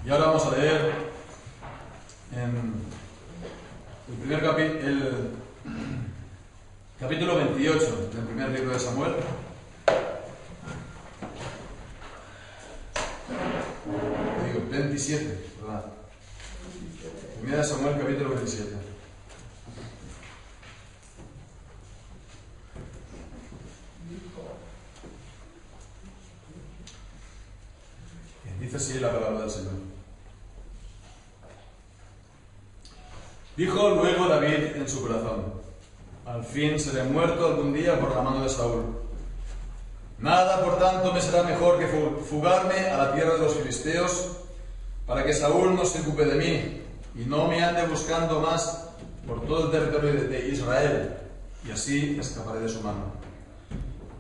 Y ahora vamos a leer en el primer capítulo 28 del primer libro de Samuel. Digo, 27, ¿verdad? Primera de Samuel, capítulo 27. Dice así la palabra del Señor. Dijo luego David en su corazón: al fin seré muerto algún día por la mano de Saúl. Nada, por tanto, me será mejor que fugarme a la tierra de los filisteos, para que Saúl no se ocupe de mí y no me ande buscando más por todo el territorio de Israel, y así escaparé de su mano.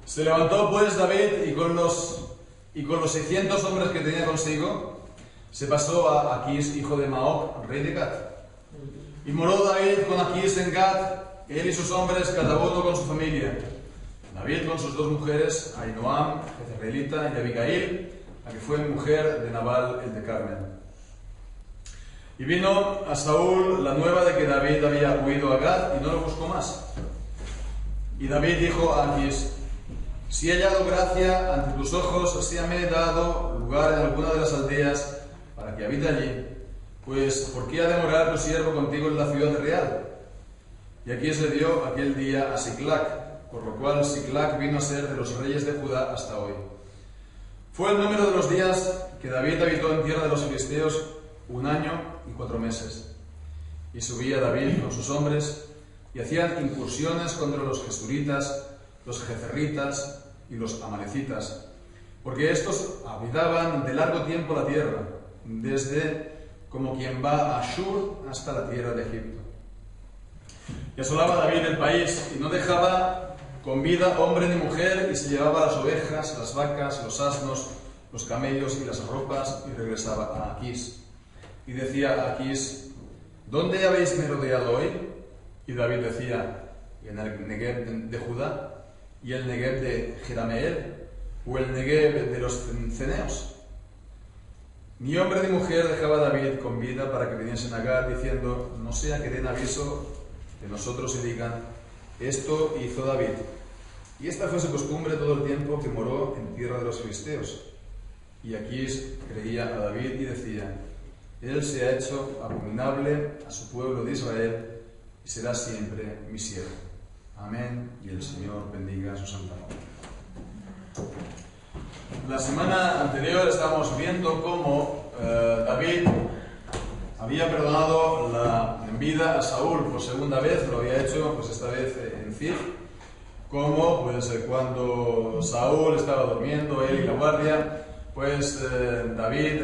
Se levantó pues David y con los 600 hombres que tenía consigo, se pasó a Aquís, hijo de Maoc, rey de Gat. Y moró David con Aquís en Gat, él y sus hombres, cada uno con su familia. David con sus dos mujeres, Ahinoam, jezreelita, y Abigail, la que fue mujer de Nabal, el de Carmel. Y vino a Saúl la nueva de que David había huido a Gat y no lo buscó más. Y David dijo a Aquís: si he hallado gracia ante tus ojos, si me he dado lugar en alguna de las aldeas para que habite allí, pues ¿por qué ha de morar tu siervo contigo en la ciudad real? Y Aquís le dio aquel día a Siclac, por lo cual Siclac vino a ser de los reyes de Judá hasta hoy. Fue el número de los días que David habitó en tierra de los filisteos 1 año y 4 meses. Y subía David con sus hombres y hacían incursiones contra los gesuritas, los jezerritas y los amalecitas, porque estos habitaban de largo tiempo la tierra, desde como quien va a Ashur hasta la tierra de Egipto. Y asolaba David el país y no dejaba con vida hombre ni mujer, y se llevaba las ovejas, las vacas, los asnos, los camellos y las ropas, y regresaba a Aquís. Y decía a Aquís: ¿dónde habéis merodeado hoy? Y David decía: en el Negev de Judá, y el Negev de Jerameel, o el Negev de los ceneos. Ni hombre ni mujer dejaba David con vida para que viniesen a Gat, diciendo: no sea que den aviso de nosotros y digan: esto hizo David. Y esta fue su costumbre todo el tiempo que moró en tierra de los filisteos. Y Aquís creía a David y decía: él se ha hecho abominable a su pueblo de Israel y será siempre mi siervo. Amén, y el Señor bendiga su santa nombre. La semana anterior estábamos viendo cómo David había perdonado en vida a Saúl por segunda vez. Lo había hecho pues esta vez en Zif, como pues cuando Saúl estaba durmiendo, él y la guardia, pues David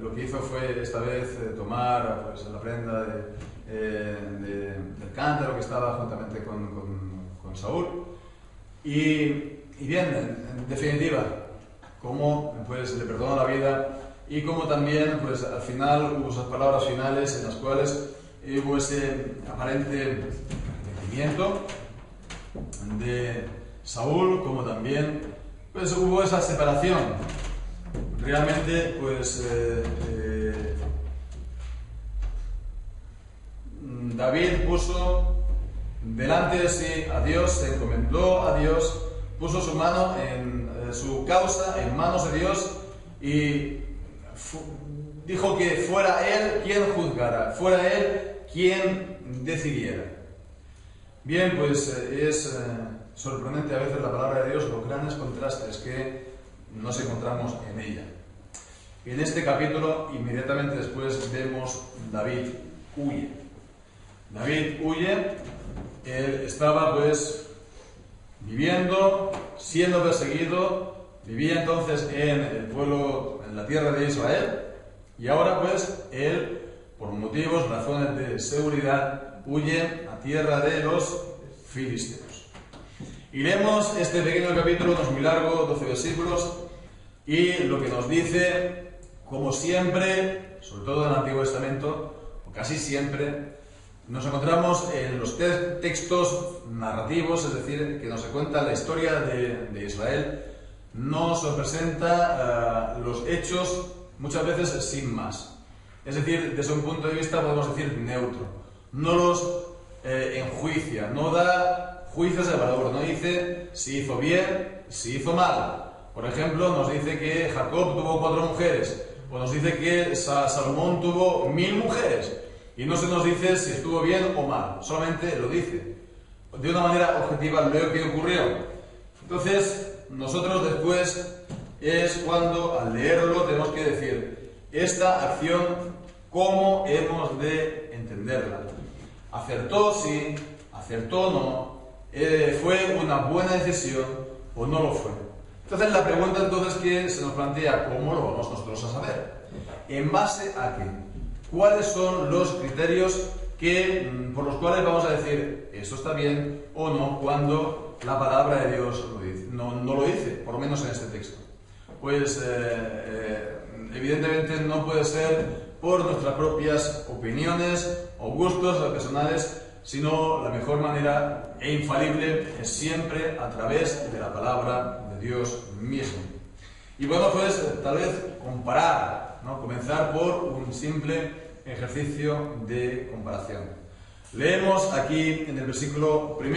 lo que hizo fue esta vez tomar pues la prenda del cántaro que estaba juntamente con Saúl. Y bien, en definitiva, cómo pues le perdonó la vida, y como también pues al final hubo esas palabras finales en las cuales hubo ese aparente arrepentimiento de Saúl, como también pues hubo esa separación. Realmente pues David puso delante de sí a Dios, se encomendó a Dios, puso su mano su causa en manos de Dios, y dijo que fuera Él quien juzgara, fuera Él quien decidiera. Bien, pues es sorprendente a veces la palabra de Dios, los grandes contrastes que nos encontramos en ella. En este capítulo, inmediatamente después, vemos David huye. David huye. Él estaba pues viviendo, siendo perseguido, vivía entonces en el pueblo, en la tierra de Israel, y ahora pues él, por motivos, razones de seguridad, huye a tierra de los filisteos. Y leemos este pequeño capítulo, no es muy largo, 12 versículos, y lo que nos dice, como siempre, sobre todo en el Antiguo Testamento, o casi siempre, nos encontramos en los textos narrativos, es decir, que nos cuenta la historia de Israel. Nos presenta los hechos muchas veces sin más. Es decir, desde un punto de vista, podemos decir, neutro. No los enjuicia, no da juicios de valor, no dice si hizo bien, si hizo mal. Por ejemplo, nos dice que Jacob tuvo 4 mujeres, o nos dice que Salomón tuvo 1000 mujeres, y no se nos dice si estuvo bien o mal, solamente lo dice de una manera objetiva lo que ocurrió. Entonces, nosotros después es cuando al leerlo tenemos que decir esta acción, ¿cómo hemos de entenderla? ¿Acertó sí? ¿Acertó no? ¿Fue una buena decisión o no lo fue? Entonces la pregunta entonces que se nos plantea, ¿cómo lo vamos nosotros a saber? ¿En base a qué? ¿Cuáles son los criterios por los cuales vamos a decir esto está bien o no cuando la palabra de Dios lo dice? No lo dice, por lo menos en este texto. Pues evidentemente no puede ser por nuestras propias opiniones o gustos personales, sino la mejor manera e infalible es siempre a través de la palabra de Dios mismo. Y bueno, pues tal vez comparar, ¿no? Comenzar por un simple ejercicio de comparación. Leemos aquí en el versículo 1: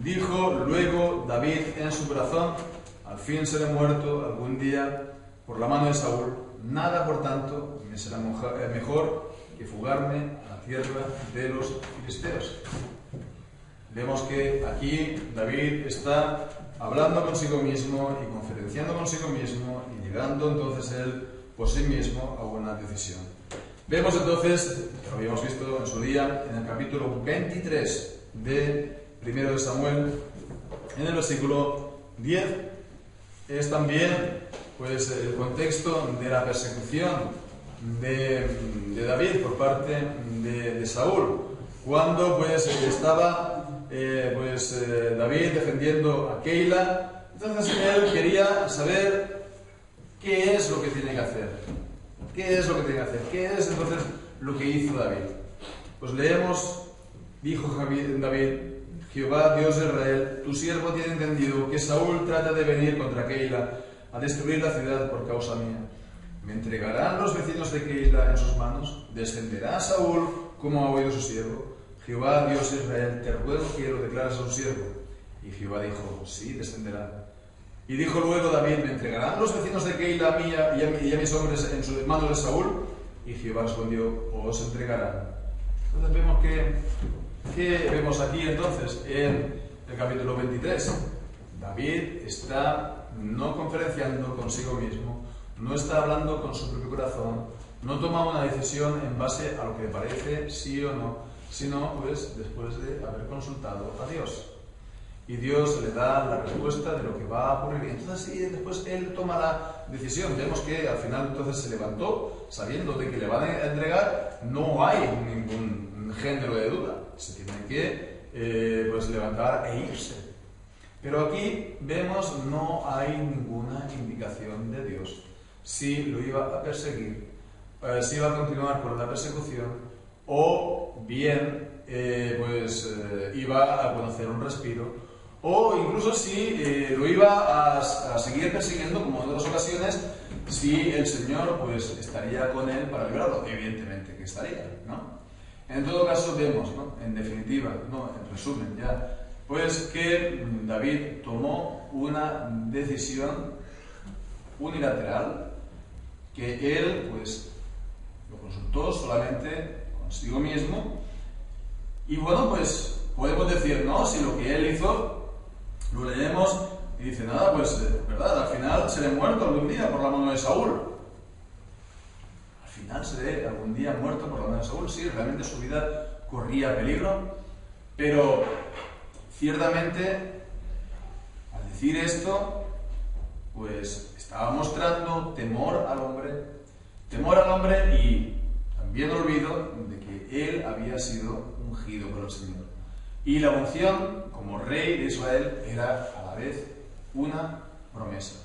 dijo luego David en su corazón, al fin seré muerto algún día por la mano de Saúl, nada por tanto me será mejor que fugarme a la tierra de los filisteos. Vemos que aquí David está hablando consigo mismo y conferenciando consigo mismo y llegando entonces él por sí mismo a una decisión. Vemos entonces, lo habíamos visto en su día, en el capítulo 23 de 1 de Samuel, en el versículo 10, es también pues el contexto de la persecución de David por parte de Saúl, cuando pues estaba David defendiendo a Keila. Entonces él quería saber qué es lo que tiene que hacer. ¿Qué es lo que tiene que hacer? ¿Qué es entonces lo que hizo David? Pues leemos, dijo David, Jehová, Dios de Israel, tu siervo tiene entendido que Saúl trata de venir contra Keila a destruir la ciudad por causa mía. ¿Me entregarán los vecinos de Keila en sus manos? ¿Descenderá Saúl como ha oído su siervo? Jehová, Dios de Israel, te ruego que lo declares a su siervo. Y Jehová dijo, sí, descenderá. Y dijo luego David, ¿me entregarán los vecinos de Keila a mí y a mis hombres en sus manos de Saúl? Y Jehová respondió, os entregarán. Entonces vemos ¿qué vemos aquí entonces en el capítulo 23? David está no conferenciando consigo mismo, no está hablando con su propio corazón, no toma una decisión en base a lo que le parece sí o no, sino pues después de haber consultado a Dios. Y Dios le da la respuesta de lo que va a ocurrir. Entonces, y después él toma la decisión. Vemos que al final entonces se levantó sabiendo de que le van a entregar. No hay ningún género de duda. Se tiene que levantar e irse. Pero aquí vemos no hay ninguna indicación de Dios. Si lo iba a perseguir, si iba a continuar con la persecución, o bien iba a conocer un respiro, o incluso si lo iba a seguir persiguiendo como en otras ocasiones, si el Señor pues estaría con él para librarlo. Evidentemente que estaría, ¿no? En todo caso vemos, ¿no? En definitiva, ¿no? En resumen ya, pues que David tomó una decisión unilateral que él pues lo consultó solamente consigo mismo. Y bueno, pues podemos decir, no, si lo que él hizo lo leemos y dice, nada, pues verdad, al final seré muerto algún día por la mano de Saúl. Al final seré algún día muerto por la mano de Saúl. Sí, realmente su vida corría peligro, pero ciertamente al decir esto pues estaba mostrando temor al hombre y también olvido de que él había sido ungido por el Señor. Y la unción como rey de Israel era a la vez una promesa.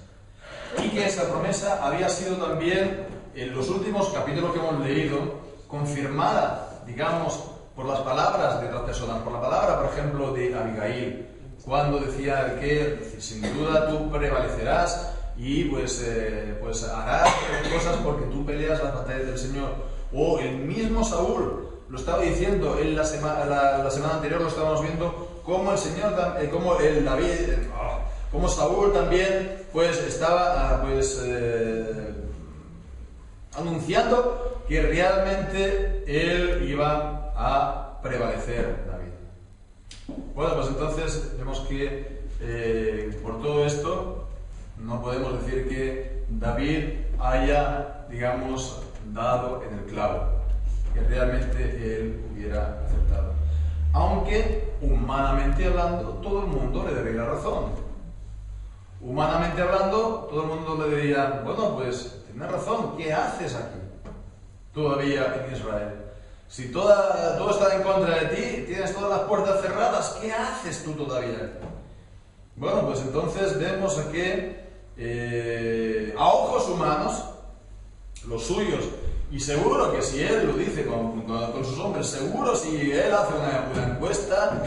Y que esa promesa había sido también, en los últimos capítulos que hemos leído, confirmada, digamos, por las palabras de otras personas, por la palabra, por ejemplo, de Abigail, cuando decía que sin duda tú prevalecerás y pues harás cosas porque tú peleas las batallas del Señor. o el mismo Saúl lo estaba diciendo en la semana anterior, lo estábamos viendo, como el Señor, como Saúl también pues estaba anunciando que realmente él iba a prevalecer, David. Bueno, pues entonces vemos que por todo esto no podemos decir que David haya, digamos, dado en el clavo, que realmente él hubiera acertado. Aunque, humanamente hablando, todo el mundo le daría la razón. Humanamente hablando, todo el mundo le diría, bueno, pues, tienes razón, ¿qué haces aquí todavía en Israel? Si todo está en contra de ti, tienes todas las puertas cerradas, ¿qué haces tú todavía aquí? Bueno, pues entonces vemos que a ojos humanos, los suyos, y seguro que si él lo dice con sus hombres, seguro si él hace una encuesta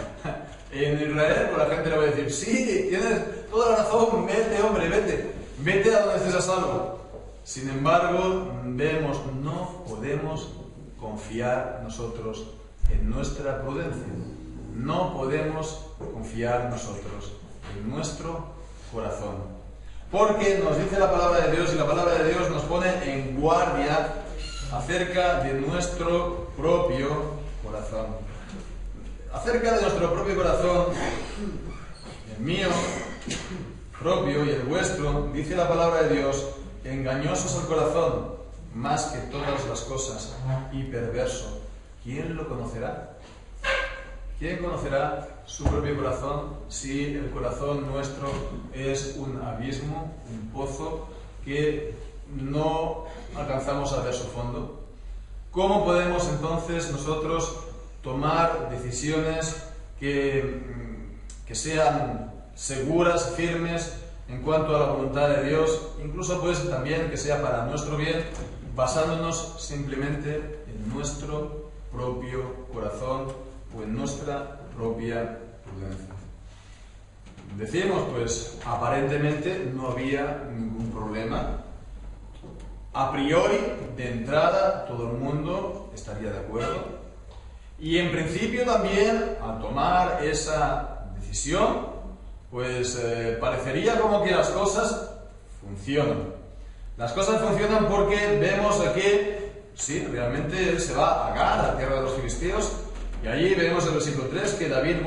en Israel, pues la gente le va a decir, sí, tienes toda la razón, vete hombre, vete a donde estés a salvo. Sin embargo, vemos, no podemos confiar nosotros en nuestra prudencia, no podemos confiar nosotros en nuestro corazón, porque nos dice la palabra de Dios, y la palabra de Dios nos pone en guardia acerca de nuestro propio corazón. Acerca de nuestro propio corazón, el mío propio y el vuestro, dice la palabra de Dios, engañoso es el corazón, más que todas las cosas, y perverso. ¿Quién lo conocerá? ¿Quién conocerá su propio corazón si el corazón nuestro es un abismo, un pozo que no alcanzamos a ver su fondo? ¿Cómo podemos entonces nosotros tomar decisiones que sean seguras, firmes en cuanto a la voluntad de Dios, incluso pues también que sea para nuestro bien, basándonos simplemente en nuestro propio corazón o en nuestra propia prudencia? Decimos, pues, aparentemente no había ningún problema. A priori, de entrada, todo el mundo estaría de acuerdo. Y en principio también, al tomar esa decisión, pues parecería como que las cosas funcionan. Las cosas funcionan porque vemos que, sí, realmente él se va a Gat, la tierra de los filisteos, y allí vemos en el versículo 3 que David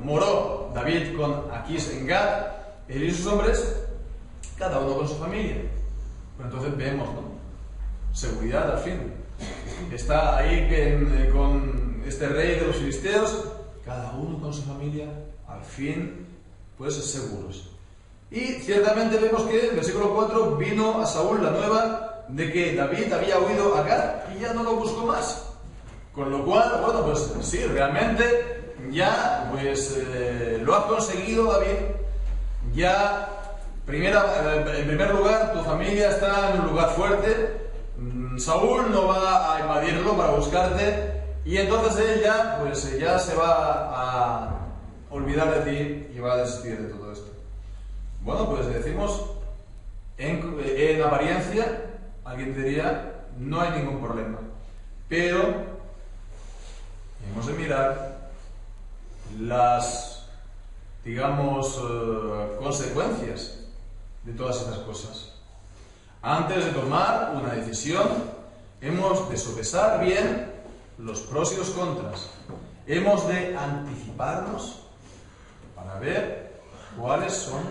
moró David con Aquís en Gat, él y sus hombres, cada uno con su familia. Pero entonces vemos, ¿no? Seguridad al fin. Está ahí con este rey de los filisteos, cada uno con su familia, al fin, pues seguros. Y ciertamente vemos que en el versículo 4 vino a Saúl la nueva de que David había huido a Gat y ya no lo buscó más. Con lo cual, bueno, pues sí, realmente ya pues lo has conseguido, David. Ya, en primer lugar, tu familia está en un lugar fuerte. Saúl no va a invadirlo para buscarte, y entonces él ya, pues ya se va a olvidar de ti y va a desistir de todo esto. Bueno, pues decimos, en apariencia, alguien diría, no hay ningún problema. Pero hemos de mirar las, digamos, consecuencias de todas estas cosas. Antes de tomar una decisión, hemos de sopesar bien los pros y los contras. Hemos de anticiparnos para ver cuáles son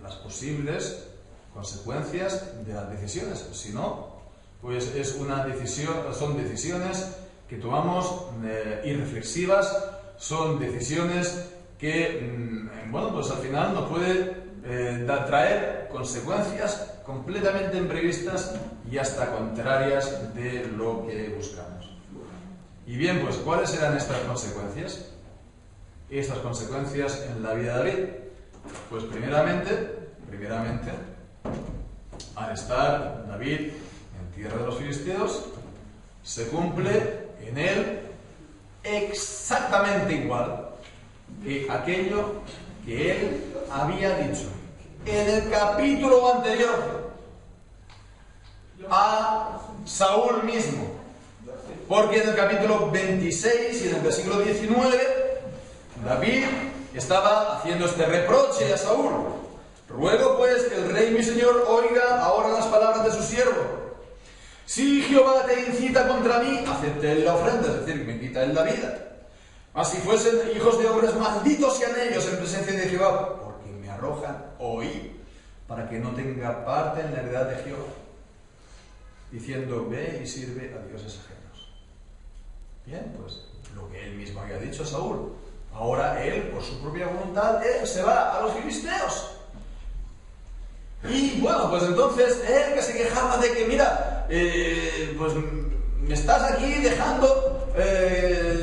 las posibles consecuencias de las decisiones. Si no, pues son decisiones que tomamos irreflexivas, son decisiones que, bueno, pues al final nos puede traer consecuencias completamente imprevistas y hasta contrarias de lo que buscamos. Y bien, pues ¿cuáles eran estas consecuencias? Estas consecuencias en la vida de David. Pues primeramente, al estar David en tierra de los filisteos, se cumple en él exactamente igual que aquello que él había dicho en el capítulo anterior. a Saúl mismo. Porque en el capítulo 26 y en el versículo 19, David estaba haciendo este reproche a Saúl. Ruego pues que el rey mi señor oiga ahora las palabras de su siervo. Si Jehová te incita contra mí, acepte él la ofrenda, es decir, me quita él la vida. Mas si fuesen hijos de hombres, malditos sean ellos en presencia de Jehová, porque me arrojan hoy para que no tenga parte en la heredad de Jehová, diciendo, ve y sirve a dioses ajenos. Bien, pues lo que él mismo había dicho a Saúl. Ahora él, por su propia voluntad, él se va a los filisteos. Y bueno, pues entonces él que se quejaba de que, mira, pues me estás aquí dejando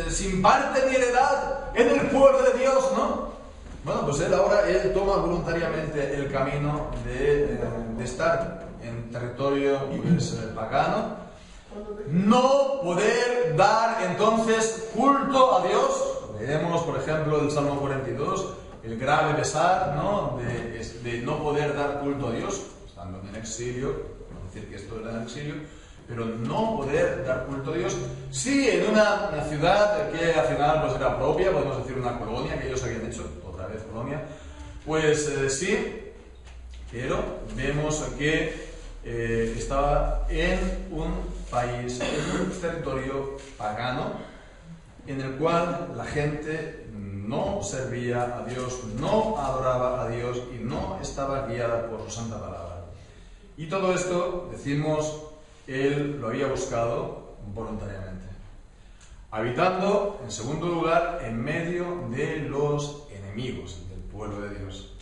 sin parte ni heredad en el pueblo de Dios, ¿no? Bueno, pues él toma voluntariamente el camino de estar en territorio pues, pagano, no poder dar entonces culto a Dios. Leemos, por ejemplo, el Salmo 42, el grave pesar, ¿no? De no poder dar culto a Dios, estando en el exilio, no decir que esto era en el exilio, pero no poder dar culto a Dios. Sí, en una ciudad que al final pues, era propia, podemos decir una colonia que ellos habían hecho, otra vez colonia, pues sí, pero vemos que estaba en un país, en un territorio pagano, en el cual la gente no servía a Dios, no adoraba a Dios y no estaba guiada por su santa palabra. Y todo esto, decimos, él lo había buscado voluntariamente, habitando, en segundo lugar, en medio de los enemigos del pueblo de Dios.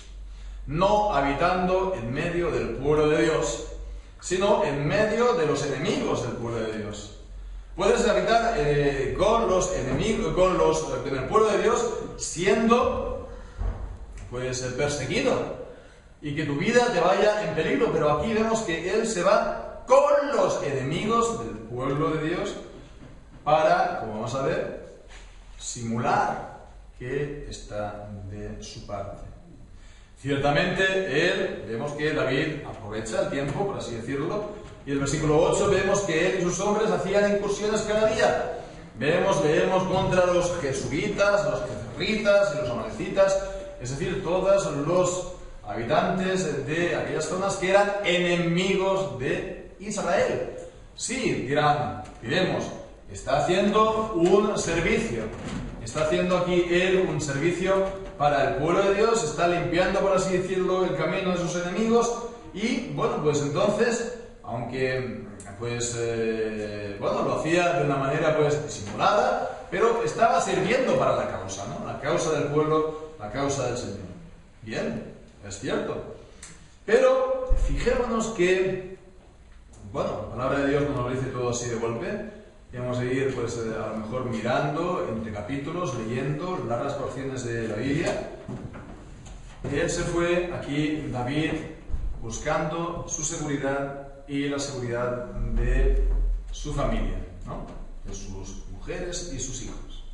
No habitando en medio del pueblo de Dios, sino en medio de los enemigos del pueblo de Dios. Puedes habitar con los enemigos, en el pueblo de Dios, siendo pues perseguido y que tu vida te vaya en peligro, pero aquí vemos que él se va con los enemigos del pueblo de Dios para, como vamos a ver, simular que está de su parte. Ciertamente vemos que David aprovecha el tiempo, por así decirlo, y en el versículo 8 vemos que él y sus hombres hacían incursiones cada día. Leemos contra los jesuitas, los jezreelitas y los amalecitas, es decir, todos los habitantes de aquellas zonas que eran enemigos de Israel. Sí, diremos, está haciendo un servicio. Está haciendo aquí él un servicio para el pueblo de Dios, está limpiando, por así decirlo, el camino de sus enemigos y, bueno, pues entonces, aunque, pues, lo hacía de una manera, pues, disimulada, pero estaba sirviendo para la causa, ¿no? La causa del pueblo, la causa del Señor. Bien, es cierto. Pero, fijémonos que, bueno, la palabra de Dios no nos lo dice todo así de golpe. Y vamos a ir, pues, a lo mejor mirando entre capítulos, leyendo largas porciones de la Biblia. Él se fue aquí, David, buscando su seguridad y la seguridad de su familia, ¿no? De sus mujeres y sus hijos.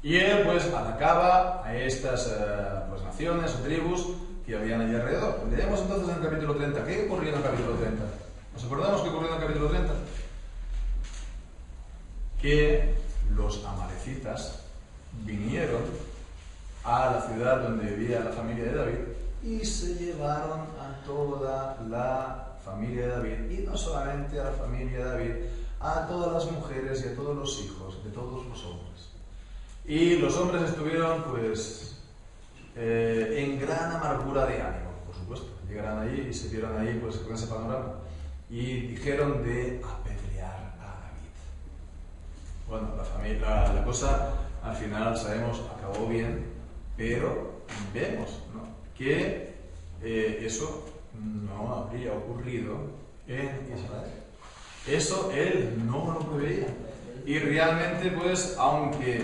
Y él, pues, atacaba a estas pues, naciones o tribus que habían allí alrededor. Leemos entonces en el capítulo 30. ¿Qué ocurrió en el capítulo 30? ¿Nos acordamos qué ocurrió en el capítulo 30? Que los amalecitas vinieron a la ciudad donde vivía la familia de David y se llevaron a toda la familia de David, y no solamente a la familia de David, a todas las mujeres y a todos los hijos de todos los hombres. Y los hombres estuvieron, pues, en gran amargura de ánimo, por supuesto. Llegaron allí y se vieron ahí, pues, con ese panorama y dijeron de apedrear a David. Bueno, la cosa al final, sabemos, acabó bien, pero vemos, ¿no?, que eso no habría ocurrido en Israel. Eso él no lo preveía. Y realmente, pues, aunque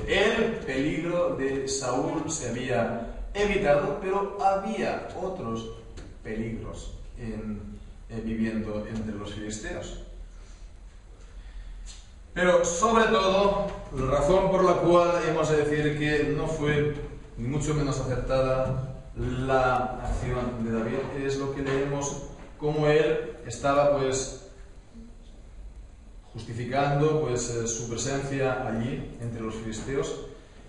el peligro de Saúl se había evitado, pero había otros peligros viviendo entre los filisteos. Pero sobre todo, la razón por la cual hemos de decir que no fue ni mucho menos acertada la acción de David es lo que leemos cómo él estaba pues justificando pues su presencia allí entre los filisteos.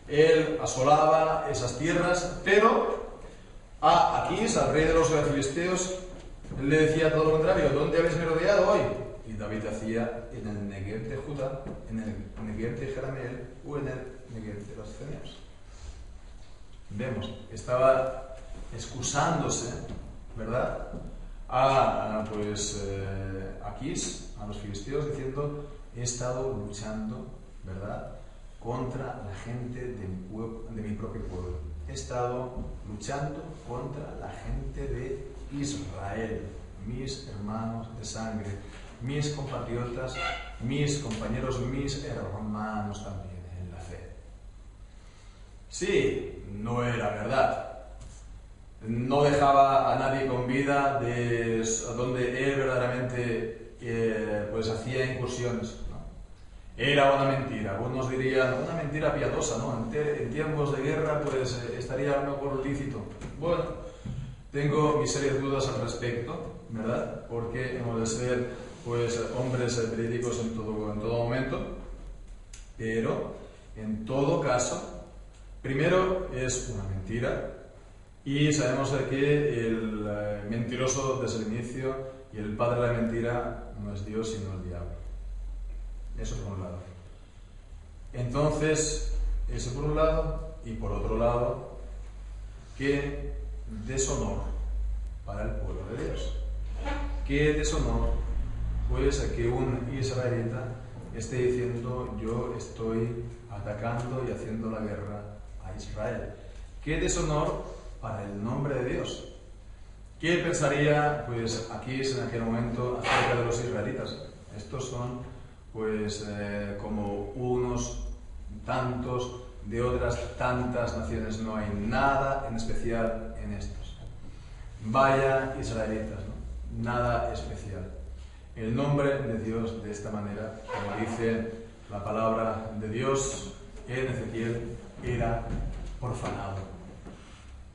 Él asolaba esas tierras, pero a Aquís, al rey de los filisteos, él le decía todo lo contrario: ¿dónde habéis merodeado hoy? Y David hacía en el Negev de Judá, en el Negev de Jerameel o en el Negev de los ceneos. Vemos, estaba excusándose, ¿verdad?, a Aquís, a los filisteos, diciendo: he estado luchando, ¿verdad?, contra la gente de mi propio pueblo. He estado luchando contra la gente de Israel, mis hermanos de sangre, mis compatriotas, mis compañeros, mis hermanos también en la fe. Sí, no era verdad. No dejaba a nadie con vida de donde él verdaderamente pues hacía incursiones, ¿no? Era una mentira. Algunos dirían una mentira piadosa, ¿no? En tiempos de guerra pues estaría a lo mejor lícito. Bueno, tengo mis serias dudas al respecto, ¿verdad? Porque hemos de ser pues hombres verídicos en todo momento. Pero en todo caso, primero es una mentira. Y sabemos que el mentiroso desde el inicio y el padre de la mentira no es Dios sino el diablo. Eso por un lado. Entonces, eso por un lado. Y por otro lado, qué deshonor para el pueblo de Dios. Qué deshonor, pues, que un israelita esté diciendo: yo estoy atacando y haciendo la guerra a Israel. Qué deshonor para el nombre de Dios. ¿Qué pensaría pues Aquís en aquel momento acerca de los israelitas? Estos son pues como unos tantos de otras tantas naciones, no hay nada en especial en estos. Vaya israelitas, ¿no? Nada especial. El nombre de Dios de esta manera, como dice la palabra de Dios en Ezequiel, era profanado.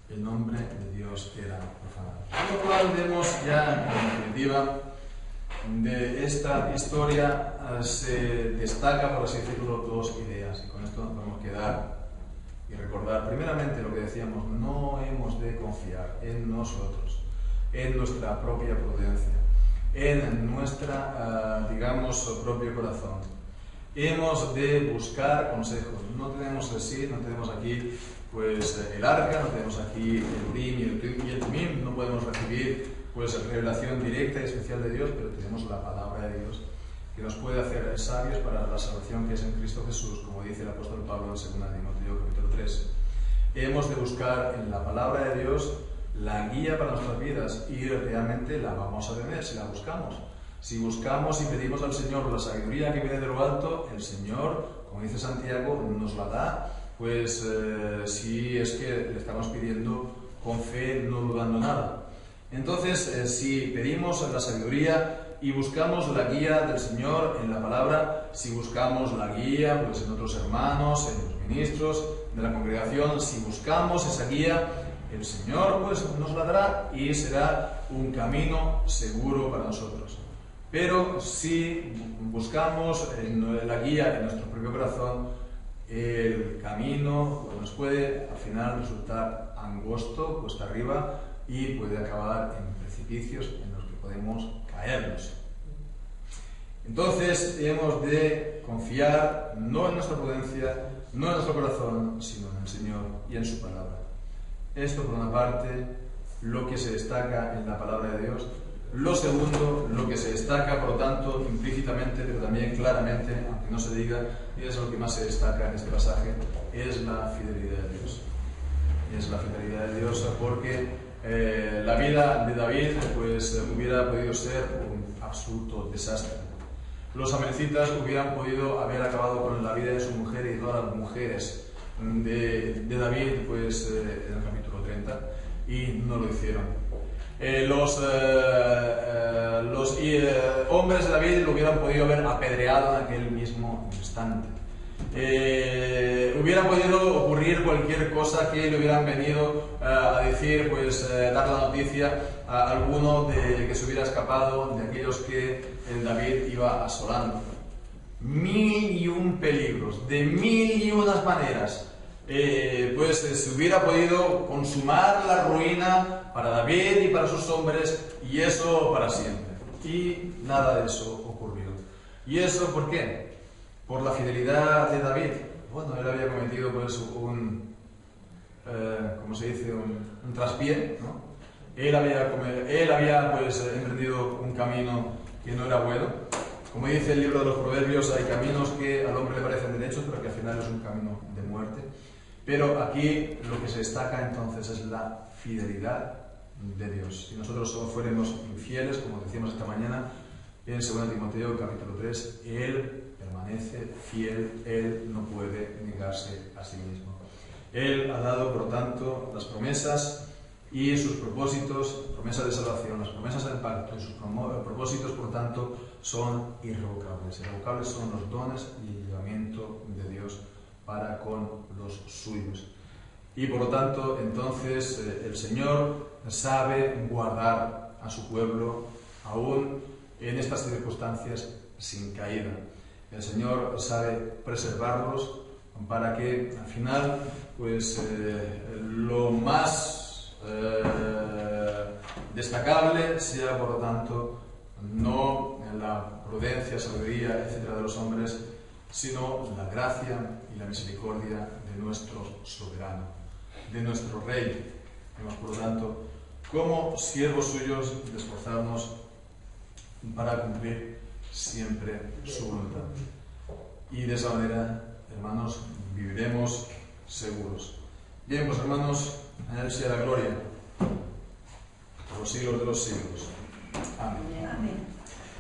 El nombre de Dios era profanado. Con lo cual vemos ya, en definitiva, de esta historia se destaca, por así decirlo, dos ideas. Y con esto nos podemos quedar y recordar, primeramente, lo que decíamos: no hemos de confiar en nosotros, en nuestra propia prudencia, en nuestra, propio corazón. Hemos de buscar consejos. No tenemos no tenemos aquí pues el arca, no tenemos aquí el Urim y el Tumim, no podemos recibir pues revelación directa y especial de Dios, pero tenemos la palabra de Dios que nos puede hacer sabios para la salvación que es en Cristo Jesús, como dice el apóstol Pablo en 2 Timoteo capítulo 3. Hemos de buscar en la palabra de Dios la guía para nuestras vidas y realmente la vamos a tener si la buscamos. Si buscamos y pedimos al Señor la sabiduría que viene de lo alto, el Señor, como dice Santiago, nos la da, pues si es que le estamos pidiendo con fe, no dudando nada. Entonces, si pedimos la sabiduría y buscamos la guía del Señor en la palabra, si buscamos la guía pues en otros hermanos, en los ministros de la congregación, si buscamos esa guía, el Señor pues nos la dará y será un camino seguro para nosotros. Pero si buscamos la guía en nuestro propio corazón, el camino nos puede al final resultar angosto, cuesta arriba, y puede acabar en precipicios en los que podemos caernos. Entonces hemos de confiar no en nuestra prudencia, no en nuestro corazón, sino en el Señor y en su palabra. Esto por una parte, lo que se destaca en la palabra de Dios. Lo segundo, lo que se destaca, por lo tanto, implícitamente, pero también claramente, aunque no se diga, y es lo que más se destaca en este pasaje, es la fidelidad de Dios. Es la fidelidad de Dios porque la vida de David pues hubiera podido ser un absoluto desastre. Los amalecitas hubieran podido haber acabado con la vida de su mujer y de todas las mujeres de David pues en el capítulo 30, y no lo hicieron. Los hombres de David lo hubieran podido haber apedreado en aquel mismo instante. hubiera podido ocurrir cualquier cosa que le hubieran venido a decir, pues dar la noticia a alguno que se hubiera escapado de aquellos que David iba asolando. 1001 peligros, de 1001 maneras, pues se hubiera podido consumar la ruina para David y para sus hombres, y eso para siempre. Y nada de eso ocurrió. ¿Y eso por qué? Por la fidelidad de David. Bueno, él había cometido pues ¿cómo se dice? Un traspié, ¿no? Él había pues emprendido un camino que no era bueno. Como dice el libro de los Proverbios, hay caminos que al hombre le parecen derechos, pero que al final es un camino de muerte. Pero aquí lo que se destaca entonces es la fidelidad de Dios. Si nosotros fuéramos infieles, como decíamos esta mañana en 2 Timoteo capítulo 3, Él permanece fiel, Él no puede negarse a sí mismo. Él ha dado, por tanto, las promesas y sus propósitos, promesas de salvación, las promesas del pacto y sus propósitos, por tanto, son irrevocables. Irrevocables son los dones y el llamamiento de Dios para con los suyos. Y por lo tanto, entonces, el Señor sabe guardar a su pueblo aún en estas circunstancias sin caída. El Señor sabe preservarlos para que al final, pues, lo más destacable sea, por lo tanto, no la prudencia, sabiduría, etcétera, de los hombres, sino la gracia y la misericordia de nuestro soberano, de nuestro Rey. Hemos, por lo tanto, como siervos suyos, de esforzarnos para cumplir siempre su voluntad. Y de esa manera, hermanos, viviremos seguros. Bien, pues hermanos, a Él sea la gloria por los siglos de los siglos. Amén. Amén.